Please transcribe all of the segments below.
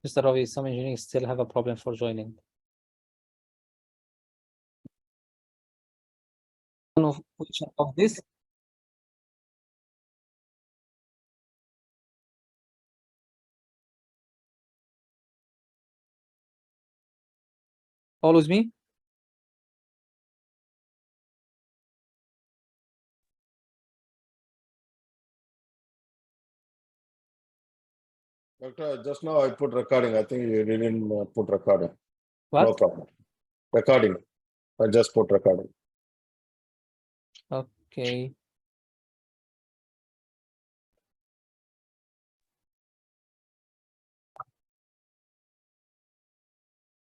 Mr. Ravi, some engineers still have a problem for joining. One of which of this? Follows me? Doctor, just now I put recording. I think you didn't put recording. What? No problem. Recording. I just put recording. Okay.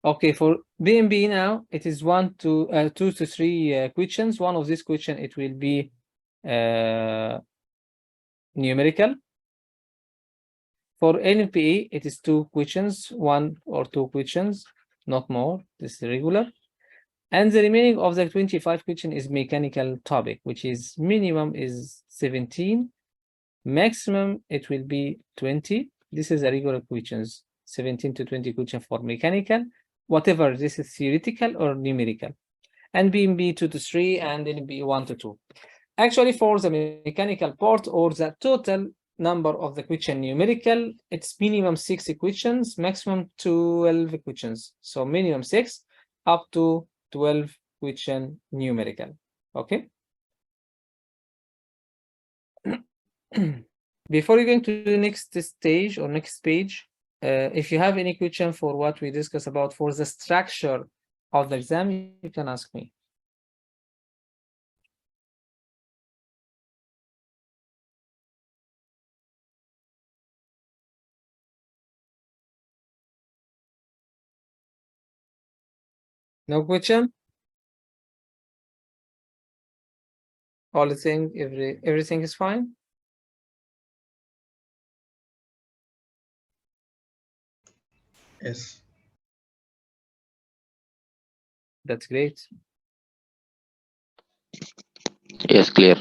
Okay, for BMB now, it is 2 to 3 questions. One of these questions, it will be numerical. For NPA, it is 2 questions, 1 or 2 questions, not more. This is regular. And the remaining of the 25 question is mechanical topic, which is minimum is 17. Maximum, it will be 20. This is a regular questions, 17 to 20 question for mechanical, whatever this is theoretical or numerical. And BMB 2 to 3 and NB 1 to 2. Actually, for the mechanical part or the total number of the question numerical, it's minimum 6 questions, maximum 12 questions. So minimum 6 up to 12 question numerical. Okay. Before you going to the next stage or next page, if you have any question for what we discussed about for the structure of the exam, you can ask me. No question? All the thing, everything is fine? Yes. That's great. Yes, clear.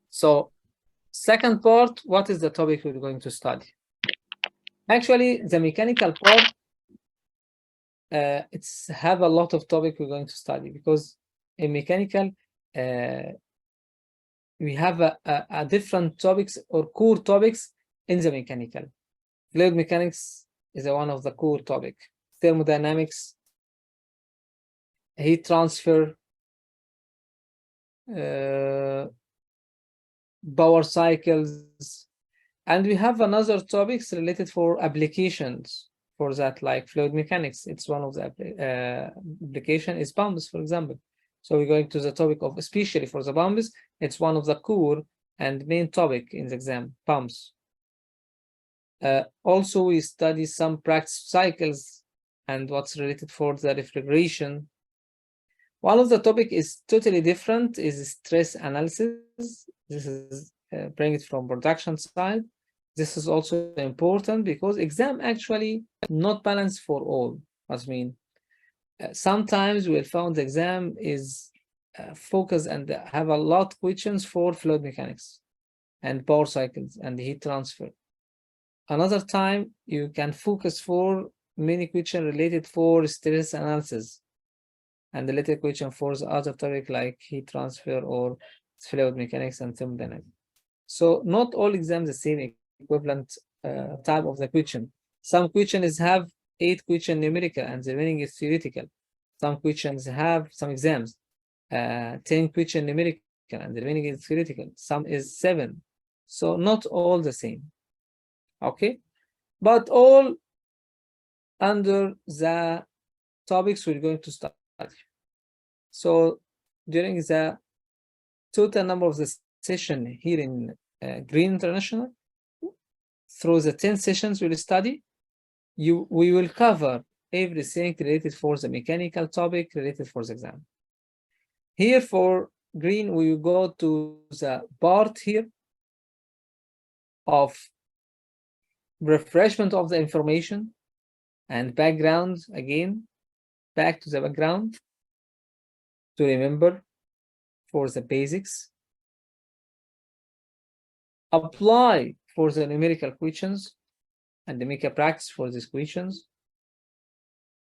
So, second part, what is the topic we're going to study? Actually, the mechanical part, it's have a lot of topic we're going to study because in mechanical, we have a different topics or core topics in the mechanical. Fluid mechanics is one of the core topic. Thermodynamics, heat transfer, power cycles, and we have another topics related for applications for that, like fluid mechanics. It's one of the application is pumps, for example. So we're going to the topic of, especially for the pumps, it's one of the core and main topic in the exam, pumps. Also, we study some practice cycles and what's related for the refrigeration. One of the topic is totally different, is stress analysis. This is bring it from production side. This is also important because exam actually not balanced for all. I mean, sometimes we'll found the exam is focused and have a lot of questions for fluid mechanics and power cycles and heat transfer. Another time you can focus for many questions related for stress analysis and the later question for the other topic like heat transfer or fluid mechanics and thermodynamics. So not all exams the same equivalent type of the question. Some questions have 8 question numerical and the remaining is theoretical. Some questions have some exams 10 question numerical and the remaining is theoretical. Some is 7. So not all the same. Okay, but all under the topics we're going to study. So during the total number of the session here in Green International, through the 10 sessions we'll study, we will cover everything related for the mechanical topic related for the exam. Here for Green, we will go to the part here of refreshment of the information and background again, back to the background to remember for the basics. apply for the numerical questions and make a practice for these questions.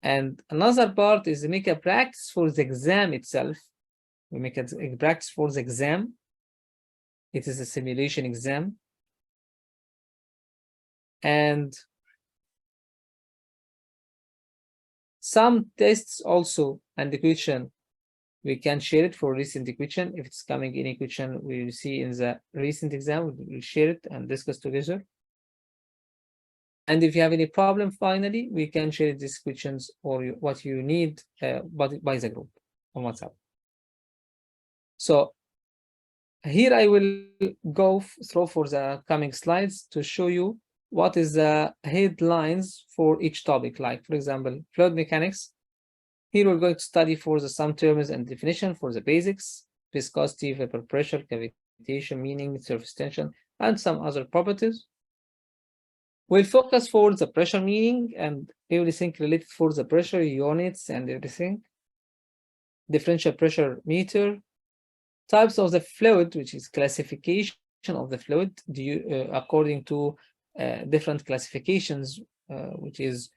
And another part is make a practice for the exam itself. We make a practice for the exam. It is a simulation exam. And some tests also and the question, we can share it for recent question. If it's coming in a question we will see in the recent exam, we will share it and discuss together. And if you have any problem, finally, we can share these questions or what you need by the group on WhatsApp. So here I will go through for the coming slides to show you what is the headlines for each topic. Like, for example, fluid mechanics. Here we're going to study for the some terms and definition for the basics, viscosity, vapor pressure, cavitation, meaning, surface tension, and some other properties. We'll focus for the pressure meaning and everything related for the pressure units and everything. Differential pressure meter, types of the fluid, which is classification of the fluid according to different classifications, which is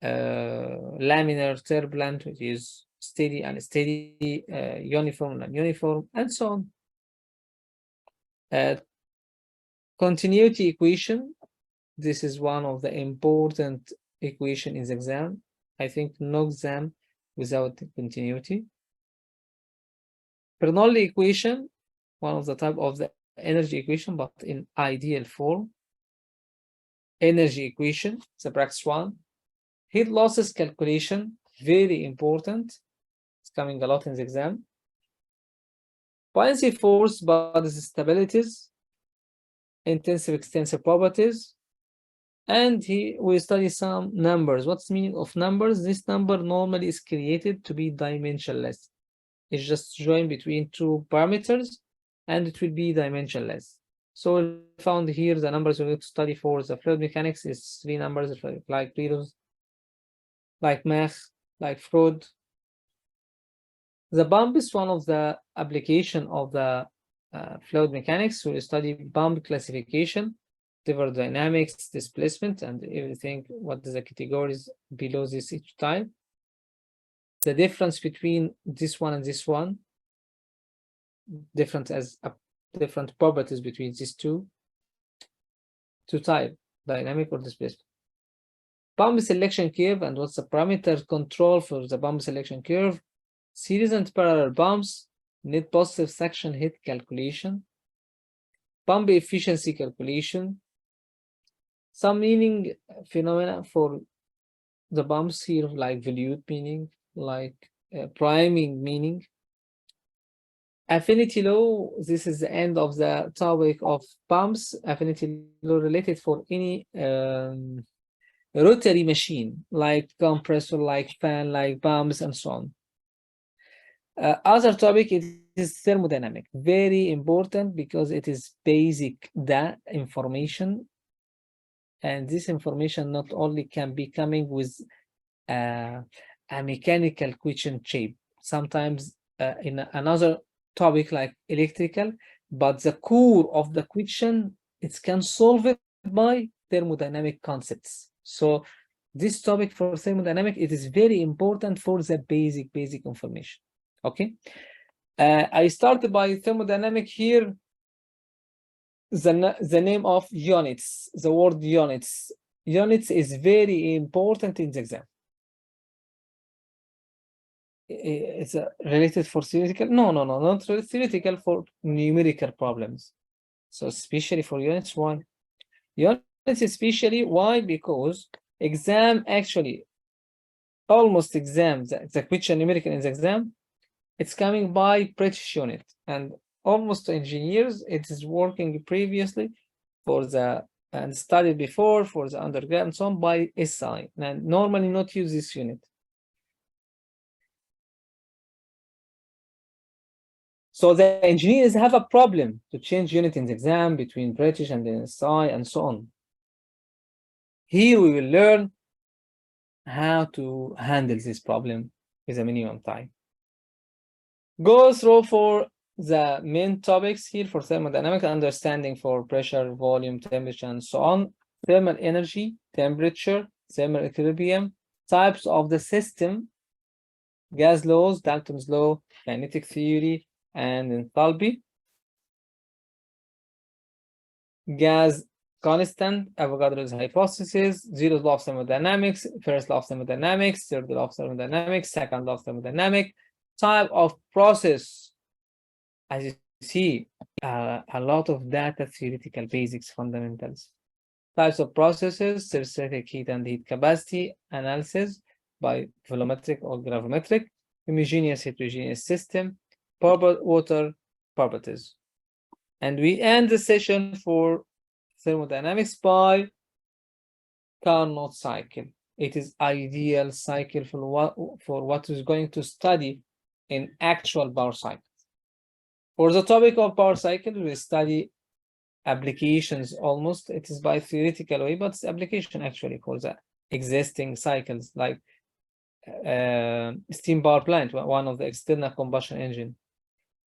laminar, turbulent, which is steady and unsteady, uniform and uniform, and so on. Continuity equation. This is one of the important equation in the exam. I think no exam without continuity. Bernoulli equation, one of the type of the energy equation, but in ideal form. Energy equation, the practice one. Heat losses calculation, very important. It's coming a lot in the exam. Buoyancy force, bodies stabilities, intensive extensive properties. And we study some numbers. What's the meaning of numbers? This number normally is created to be dimensionless. It's just joined between two parameters and it will be dimensionless. So we found here the numbers we need to study for the fluid mechanics is 3 numbers like Priros, like Mach, like Freud. The pump is one of the application of the fluid mechanics. So we study pump classification, lever dynamics, displacement, and everything, what is the categories below this each type. The difference between this one and this one, different properties between these two types, dynamic or displacement. Pump selection curve and what's the parameter control for the pump selection curve. Series and parallel pumps, net positive suction head calculation, pump efficiency calculation, some meaning phenomena for the pumps here, like volute meaning, like priming meaning. Affinity law, this is the end of the topic of pumps. Affinity law related for any rotary machine, like compressor, like fan, like pumps, and so on. Other topic is thermodynamic, very important because it is basic information, and this information not only can be coming with a mechanical question shape, sometimes in another topic like electrical, but the core of the question, it can solve it by thermodynamic concepts. So this topic for thermodynamic, it is very important for the basic information. Okay, I started by thermodynamic here. The name of units, the word units. Units is very important in the exam. It's related for theoretical? No, not theoretical, for numerical problems. So especially for units, why? Units especially, why? Because exam actually, almost exam, the question numerical in the exam, it's coming by British unit, and almost engineers, it is working previously for the and studied before for the undergrad and so on by SI, and normally not use this unit. So the engineers have a problem to change unit in the exam between British and the SI and so on. Here we will learn how to handle this problem with a minimum time. Go through for the main topics here for thermodynamic understanding for pressure, volume, temperature, and so on. Thermal energy, temperature, thermal equilibrium, types of the system, gas laws, Dalton's law, kinetic theory, and enthalpy. Gas constant, Avogadro's hypothesis, zeroth law of thermodynamics, first law of thermodynamics, third law of thermodynamics, second law of thermodynamics, type of process. As you see, a lot of data, theoretical basics, fundamentals. Types of processes, circulated heat and heat capacity, analysis by volumetric or gravimetric, homogeneous, heterogeneous system, water properties. And we end the session for thermodynamics by Carnot cycle. It is ideal cycle for what is going to study in actual power cycles. For the topic of power cycle, we study applications almost. It is by theoretical way, but it's application actually for the existing cycles, like steam power plant, one of the external combustion engine,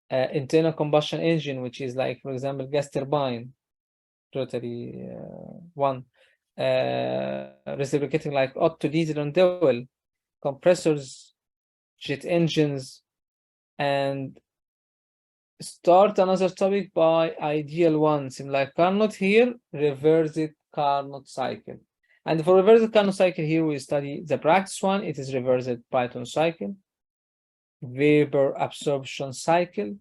internal combustion engine, which is like, for example, gas turbine, rotary one, reciprocating like Otto, diesel, and Dewey, compressors, jet engines, and start another topic by ideal one, similar like Carnot here, reversed Carnot cycle. And for reversed Carnot cycle here, we study the practice one. It is reversed Brayton cycle, vapor absorption cycle,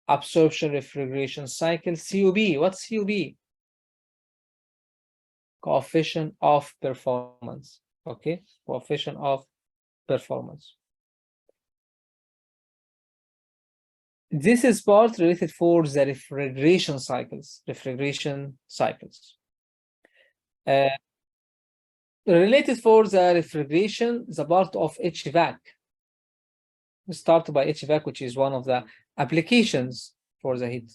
absorption refrigeration cycle, COB. What's COB? Coefficient of performance. Okay, coefficient of performance. This is part related for the refrigeration cycles. Related for the refrigeration, the part of HVAC. We start by HVAC, which is one of the applications for the heat,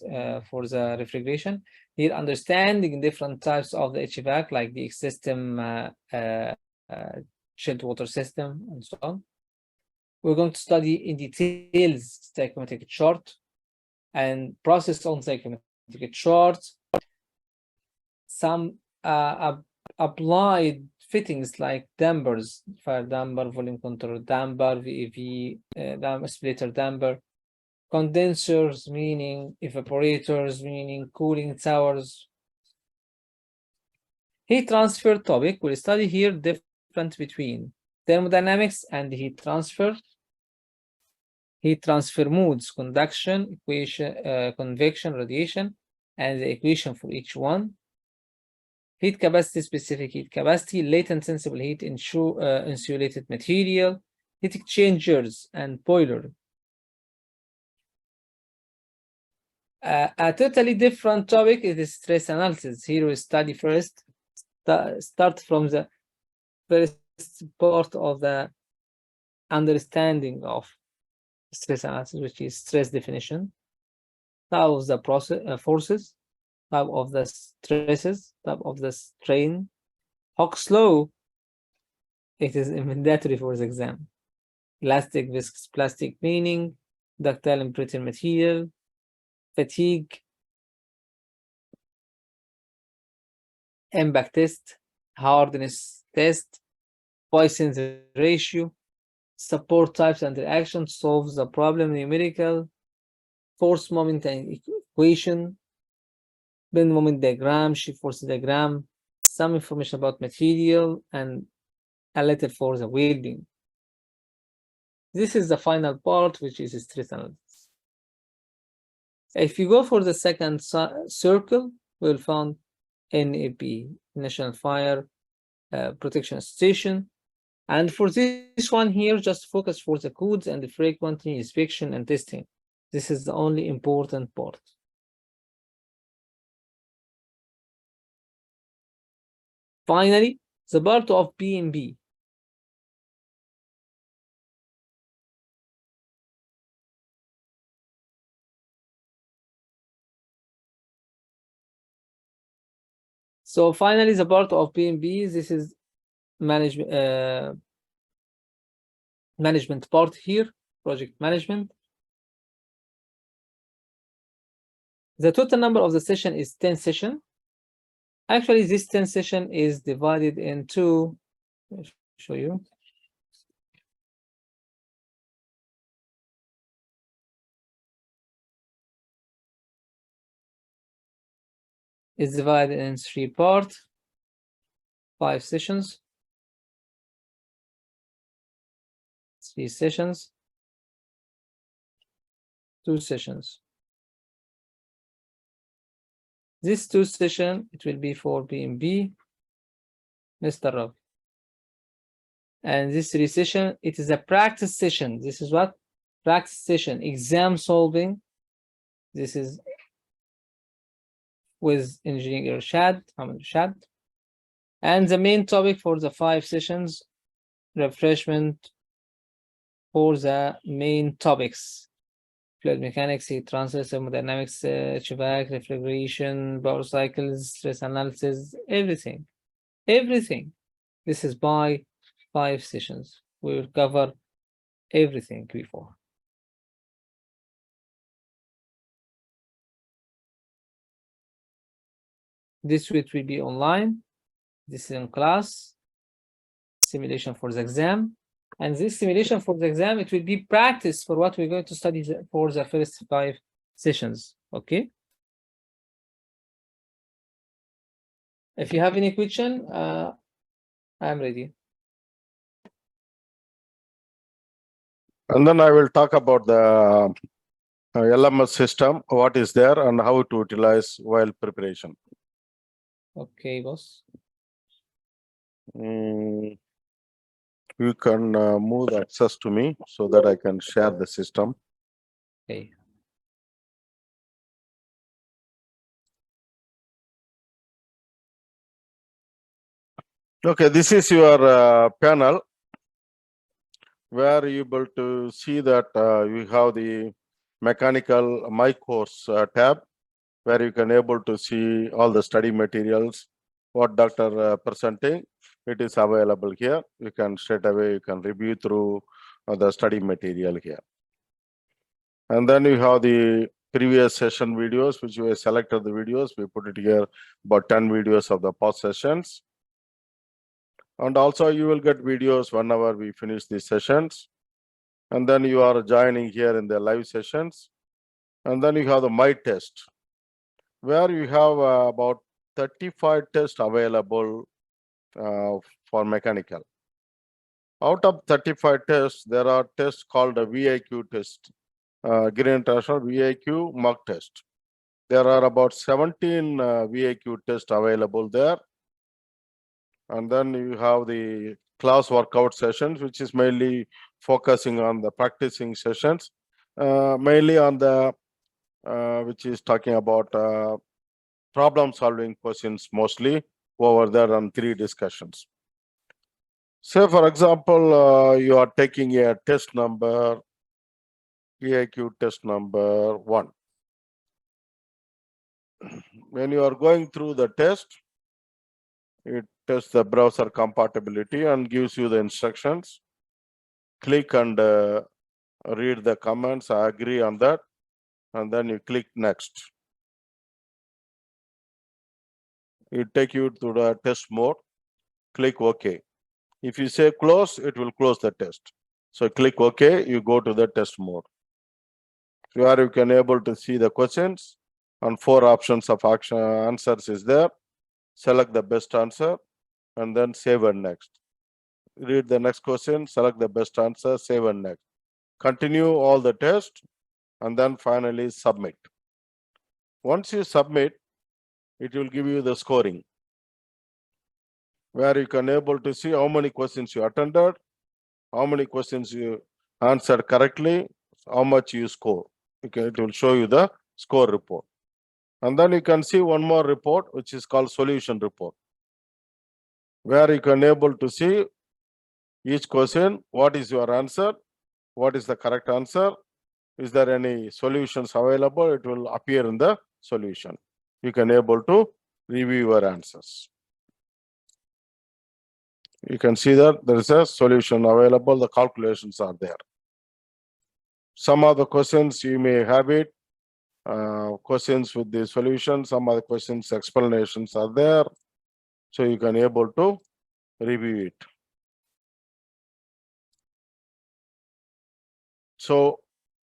for the refrigeration. Here, understanding different types of the HVAC, like the system, chilled water system, and so on. We're going to study in details stoichiometric chart and process on stoichiometric chart, some applied fittings like dampers, fire damper, volume control damper, VAV, splitter damper, condensers, meaning evaporators, meaning cooling towers. Heat transfer topic, we'll study here difference between thermodynamics and heat transfer modes, conduction, equation, convection, radiation, and the equation for each one. Heat capacity, specific heat capacity, latent sensible heat, insulated material, heat exchangers, and boiler. A totally different topic is stress analysis. Here we study first, start from the first part of the understanding of stress analysis, which is stress definition, type of the process, forces, type of the stresses, type of the strain. Hooke's law, it is mandatory for the exam. Elastic, viscous, plastic, meaning ductile and brittle material, fatigue, impact test, hardness test, Poisson's ratio, support types and reactions, solves the problem, numerical, force moment and equation, bend moment diagram, shear force diagram, some information about material, and a little for the welding. This is the final part, which is stress analysis. If you go for the second circle, we'll find NAP, National Fire Protection Station. And for this one here, just focus for the codes and the frequent inspection and testing. This is the only important part. Finally, the part of PMB. So finally, the part of PMB, this is management part here, project management. The total number of the session is 10 sessions. Actually, this 10 session is divided into, let me show you. It's divided in 3 parts, 5 sessions, 3 sessions, 2 sessions. This 2 sessions, it will be for PMB, Mr. Rob. And this 3 sessions, it is a practice session. This is what? Practice session, exam solving. This is with engineer Shad, Ahmed Shad. And the main topic for the 5 sessions, refreshment for the main topics. Fluid mechanics, heat transfer, thermodynamics, HVAC, refrigeration, power cycles, stress analysis, everything. Everything. This is by 5 sessions. We will cover everything before. This week will be online. This is in class. Simulation for the exam. And this simulation for the exam, it will be practice for what we're going to study for the first 5 sessions. Okay. If you have any question, I'm ready. And then I will talk about the LMS system, what is there and how to utilize while preparation. Okay, boss. You can move the access to me so that I can share the system. Okay. Okay, this is your panel where you able to see that you have the mechanical my course tab where you can able to see all the study materials, what doctor presenting. It is available here. You can straight away, you can review through the study material here. And then you have the previous session videos, which we selected the videos. We put it here, about 10 videos of the past sessions. And also you will get videos whenever we finish these sessions. And then you are joining here in the live sessions. And then you have the My Test, where you have about 35 tests available for mechanical. Out of 35 tests, there are tests called a VIQ test, Green International VIQ mock test. There are about 17 VIQ tests available there. And then you have the class workout sessions, which is mainly focusing on the practicing sessions, mainly on the, which is talking about problem solving questions mostly over there on 3 discussions. Say, for example, you are taking a test number, EIQ test number 1. When you are going through the test, it tests the browser compatibility and gives you the instructions. Click and read the comments, I agree on that, and then you click next. It take you to the test mode, click OK. If you say close, it will close the test. So click OK, you go to the test mode. Where you can able to see the questions and 4 options of answers is there. Select the best answer and then save and next. Read the next question, select the best answer, save and next. Continue all the test and then finally submit. Once you submit, it will give you the scoring, where you can able to see how many questions you attended, how many questions you answered correctly, how much you score. It will show you the score report. And then you can see one more report, which is called solution report, where you can able to see each question, what is your answer, what is the correct answer, is there any solutions available, it will appear in the solution. You can able to review your answers. You can see that there is a solution available, the calculations are there. Some of the questions you may have it questions with the solution. Some other questions, explanations are there. So you can able to review it. So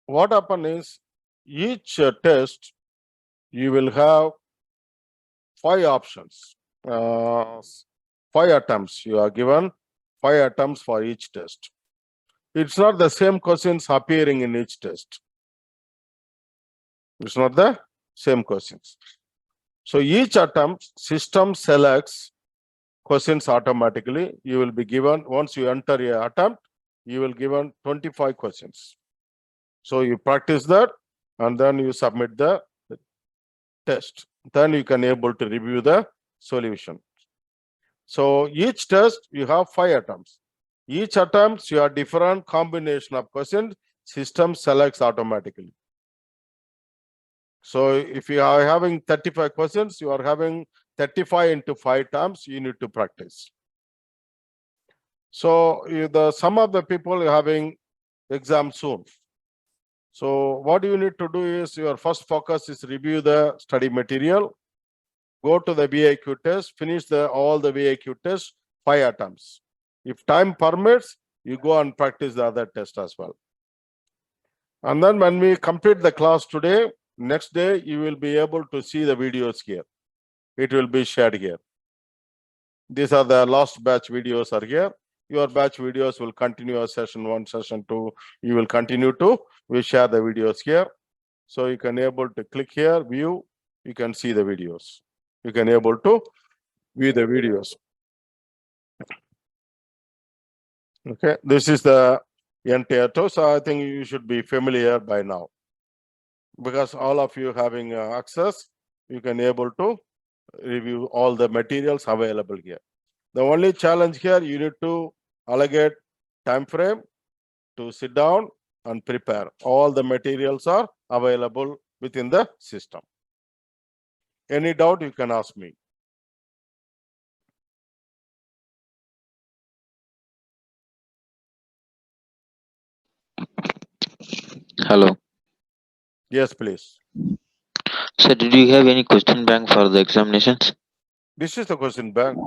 what happen is each test you will have 5 options, 5 attempts. You are given 5 attempts for each test. It's not the same questions appearing in each test. It's not the same questions. So each attempt, system selects questions automatically. You will be given, once you enter your attempt, you will given 25 questions. So you practice that and then you submit the test. Then you can able to review the solution. So each test you have 5 attempts. Each attempt you have different combination of questions. System selects automatically. So if you are having 35 questions, you are having 35 into 5 times you need to practice. So some of the people are having exam soon. So what you need to do is your first focus is review the study material, go to the VIQ test, finish all the VIQ tests, 5 attempts. If time permits, you go and practice the other test as well. And then when we complete the class today, next day you will be able to see the videos here. It will be shared here. These are the last batch videos are here. Your batch videos will continue as session 1, session 2. You will continue to, we share the videos here. So you can able to click here, view, you can see the videos. You can able to view the videos. Okay, this is the entire test. So I think you should be familiar by now. Because all of you having access, you can able to review all the materials available here. The only challenge here, you need to allocate time frame to sit down and prepare. All the materials are available within the system. Any doubt you can ask me. Hello. Yes, please. Sir, did you have any question bank for the examinations? This is the question bank.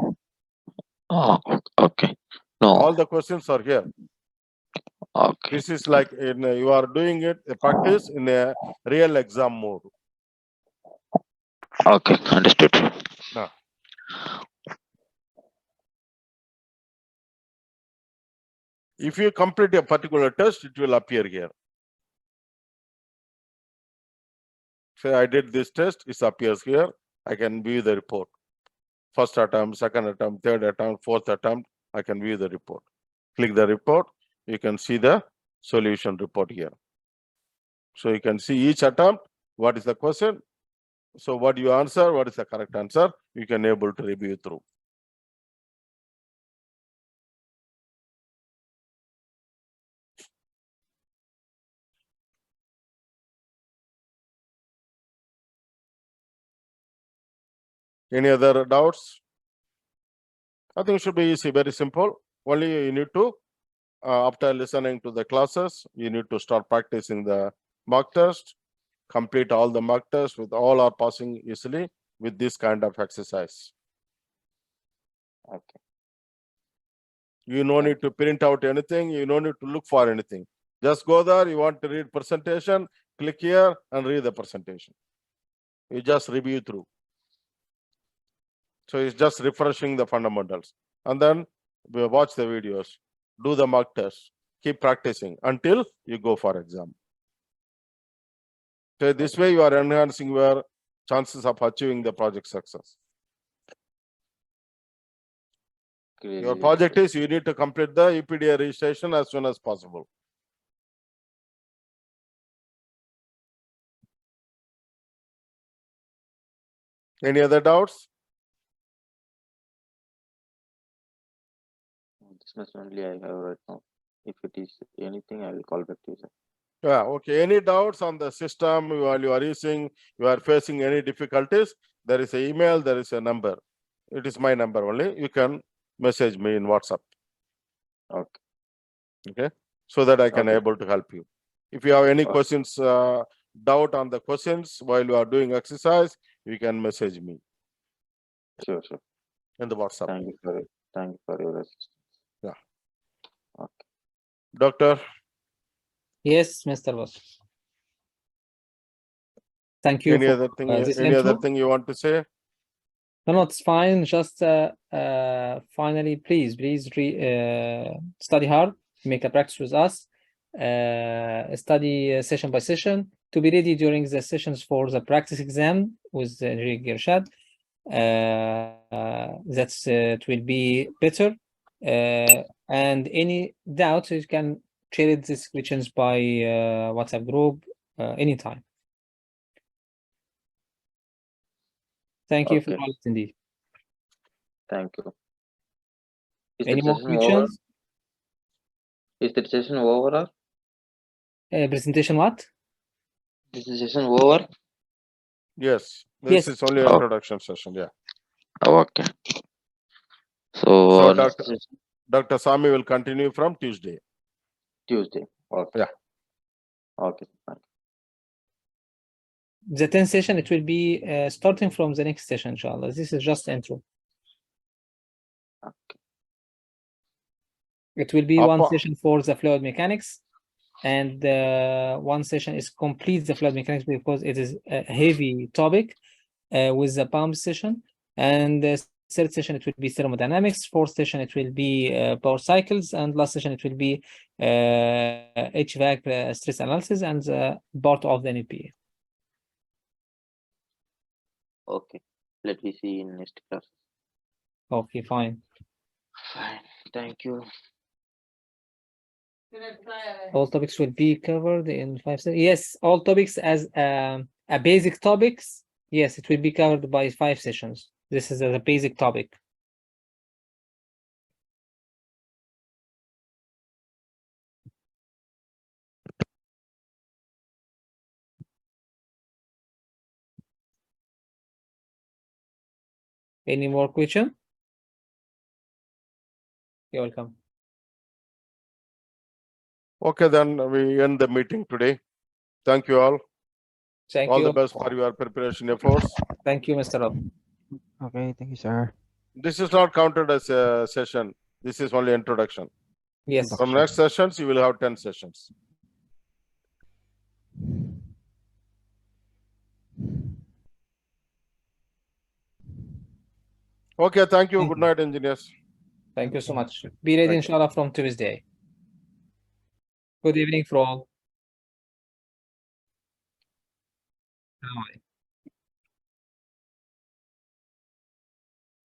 Oh, okay. No. All the questions are here. Okay. This is like you are doing it a practice in a real exam mode. Okay, understood. Now, if you complete a particular test, it will appear here. Say I did this test, it appears here. I can view the report. First attempt, second attempt, third attempt, fourth attempt, I can view the report. Click the report, you can see the solution report here. So you can see each attempt, what is the question. So what you answer, what is the correct answer, you can able to review through. Any other doubts? I think it should be easy, very simple. Only you need to, after listening to the classes, you need to start practicing the mock test, complete all the mock tests with all are passing easily with this kind of exercise. Okay. You no need to print out anything, you no need to look for anything. Just go there, you want to read presentation, click here and read the presentation. You just review through. So it's just refreshing the fundamentals. And then we watch the videos, do the mock test, keep practicing until you go for exam. So this way you are enhancing your chances of achieving the project success. Your project is you need to complete the UPDA registration as soon as possible. Any other doubts? This much only I have right now. If it is anything, I will call back to you, sir. Yeah, okay. Any doubts on the system while you are using, you are facing any difficulties, there is an email, there is a number. It is my number only. You can message me in WhatsApp. Okay. Okay. So that I can able to help you. If you have any questions doubt on the questions while you are doing exercise, you can message me Sure, sure. in the WhatsApp. Thank you for your assistance. Yeah. Okay. Doctor, Yes, Mr. Boss. Thank you any for other thing? this Any other intro. thing you want to say? No, it's fine. Just finally, please study hard, make a practice with us, study session by session to be ready during the sessions for the practice exam with Enrique Gershad. It will be better. And any doubts, you can share these questions by WhatsApp group anytime. Thank you for Okay. all indeed. Thank you. Is Any the more session over? questions? Is the session over? Or? Presentation what? Is the session over? Yes, this Yes. is only introduction session. Yeah. Okay. So So next session, Dr. Sami will continue from Tuesday. Tuesday. Okay. Yeah. Okay. Fine. The 10th session, it will be starting from the next session, inshallah. This is just intro. Okay. It will be one Appa- session for the fluid mechanics, and one session is complete the fluid mechanics because it is a heavy topic with the pump session. And the third session, it will be thermodynamics. Fourth session, it will be power cycles. And last session, it will be HVAC stress analysis and part of the NLP. Okay. Let me see in next class. Okay, fine. Fine. Thank you. All topics will be covered in 5 sessions. Yes, all topics as a basic topics. Yes, it will be covered by 5 sessions. This is a basic topic. Any more question? You're welcome. Okay, then we end the meeting today. Thank you all. Thank All you. the best for your preparation efforts. Thank you, Mr. Rob. Okay, thank you, sir. This is not counted as a session. This is only introduction. Yes. From next sessions, you will have 10 sessions. Okay, thank you. Good night, engineers. Thank you so much. Be ready, Thank you. inshallah, from Tuesday. Good evening for all. Bye.